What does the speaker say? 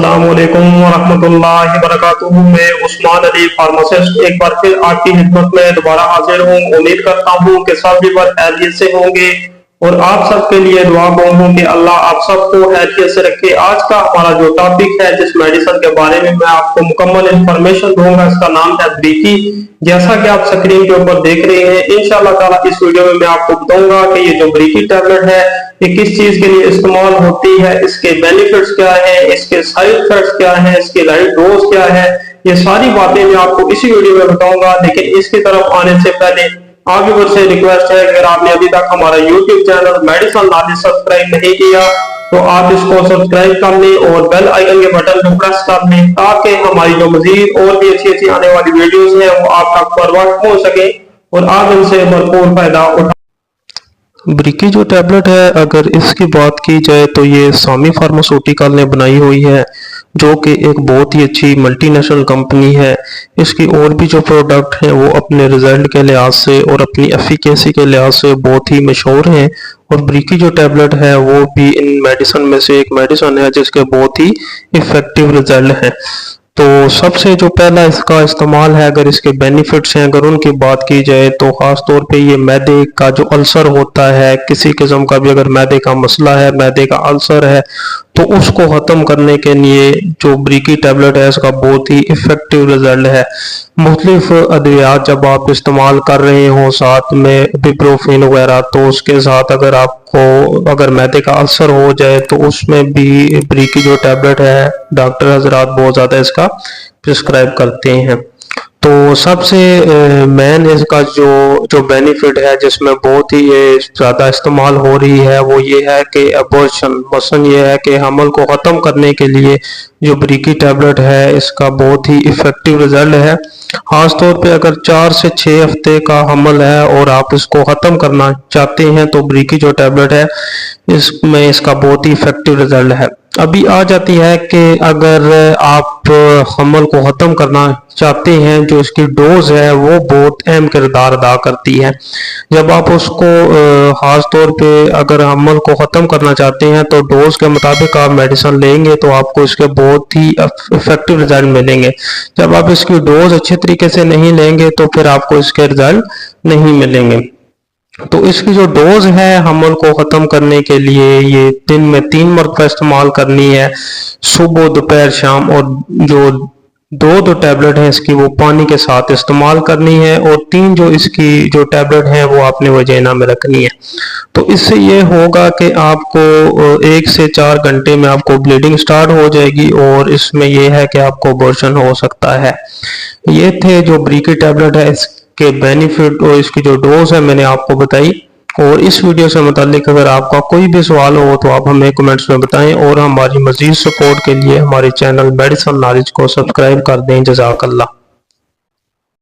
अस्सलामुअलैकुम वरहमतुल्लाहि वबरकातुहू। मैं उस्मान अली फार्मासिस्ट एक बार फिर आपकी खिदमत में दोबारा हाजिर हूँ। उम्मीद करता हूँ कि सब भी खैरियत से होंगे और आप सबके लिए दुआ गो हूँ कि अल्लाह आप सबको खैरियत से रखे। आज का हमारा जो टॉपिक है, जिस मेडिसिन के बारे में मैं आपको मुकम्मल इंफॉर्मेशन दूंगा, इसका नाम है ब्रीकी। जैसा कि आप स्क्रीन के ऊपर देख रहे हैं, इंशाअल्लाह ताला इस वीडियो में मैं आपको बताऊंगा कि ये जो ब्रीकी टैबलेट है ये किस चीज के लिए इस्तेमाल होती है, इसके बेनिफिट्स क्या है, इसके साइड इफेक्ट्स क्या है, इसकी लाइट डोज क्या है, ये सारी बातें मैं आपको इसी वीडियो में बताऊंगा। लेकिन इसकी तरफ आने से पहले आप लोगों से रिक्वेस्ट है कि अगर आपने अभी तक हमारा YouTube channel medicine knowledge subscribe नहीं किया तो आप इसको सब्सक्राइब कर लें और बेल आइकन के बटन को प्रेस कर लें, ताकि हमारी जो मजीद और भी अच्छी अच्छी आने वाली वीडियोस हैं वो आप तक पर वक्त पहुंच सके और आप इनसे भरपूर फायदा उठा। ब्रीकी जो टैबलेट है, अगर इसकी बात की जाए तो ये सामी फार्मास्यूटिकल ने बनाई हुई है, जो कि एक बहुत ही अच्छी मल्टीनेशनल कंपनी है। इसकी और भी जो प्रोडक्ट हैं वो अपने रिजल्ट के लिहाज से और अपनी एफिकेसी के लिहाज से बहुत ही मशहूर हैं। और ब्रीकी जो टैबलेट है वो भी इन मेडिसिन में से एक मेडिसिन है जिसके बहुत ही इफेक्टिव रिजल्ट हैं। तो सबसे जो पहला इसका इस्तेमाल है, अगर इसके बेनिफिट्स हैं अगर उनकी बात की जाए तो ख़ास तौर पे ये मैदे का जो अल्सर होता है, किसी किस्म का भी अगर मैदे का मसला है, मैदे का अल्सर है, तो उसको ख़त्म करने के लिए जो ब्रीकी टैबलेट है इसका बहुत ही इफ़ेक्टिव रिजल्ट है। मुख्तलिफ अद्वियात जब आप इस्तेमाल कर रहे हो, साथ में इबुप्रोफेन वगैरह, तो उसके साथ अगर आपको अगर मैदे का अल्सर हो जाए तो उसमें भी ब्रीकी जो टैबलेट है डॉक्टर हजरात बहुत ज़्यादा इसका प्रिस्क्राइब करते हैं। तो सबसे मेन इसका जो जो बेनिफिट है, जिसमें बहुत ही ये ज़्यादा इस्तेमाल हो रही है, वो ये है कि अबॉर्शन, मसलन ये है कि हमल को ख़त्म करने के लिए जो ब्रीकी टैबलेट है इसका बहुत ही इफ़ेक्टिव रिजल्ट है। ख़ास तौर पे अगर 4 से 6 हफ्ते का हमल है और आप इसको ख़त्म करना चाहते हैं तो ब्रीकी जो टैबलेट है इसमें इसका बहुत ही इफ़ेक्टिव रिजल्ट है। अभी आ जाती है कि अगर आप हमल को ख़त्म करना चाहते हैं, जो इसकी डोज है वो बहुत अहम किरदार अदा करती है। जब आप उसको ख़ास तौर पे अगर हमल को ख़त्म करना चाहते हैं तो डोज के मुताबिक आप मेडिसिन लेंगे तो आपको इसके बहुत ही इफेक्टिव रिजल्ट मिलेंगे। जब आप इसकी डोज अच्छे तरीके से नहीं लेंगे तो फिर आपको इसके रिजल्ट नहीं मिलेंगे। तो इसकी जो डोज है हमल को ख़त्म करने के लिए, ये दिन में 3 मरतबा इस्तेमाल करनी है, सुबह दोपहर शाम, और जो दो टैबलेट है इसकी वो पानी के साथ इस्तेमाल करनी है, और 3 जो इसकी जो टैबलेट है वो आपने वजीना में रखनी है। तो इससे ये होगा कि आपको 1 से 4 घंटे में आपको ब्लीडिंग स्टार्ट हो जाएगी और इसमें यह है कि आपको अबॉर्शन हो सकता है। ये थे जो ब्रीकी टैबलेट है, इसके बेनिफिट और इसकी जो डोज है मैंने आपको बताई। और इस वीडियो से मुतालिक अगर आपका कोई भी सवाल हो तो आप हमें कमेंट्स में बताएं और हमारी मजीद सपोर्ट के लिए हमारे चैनल मेडिसिन नॉलेज को सब्सक्राइब कर दें। जज़ाकल्लाह।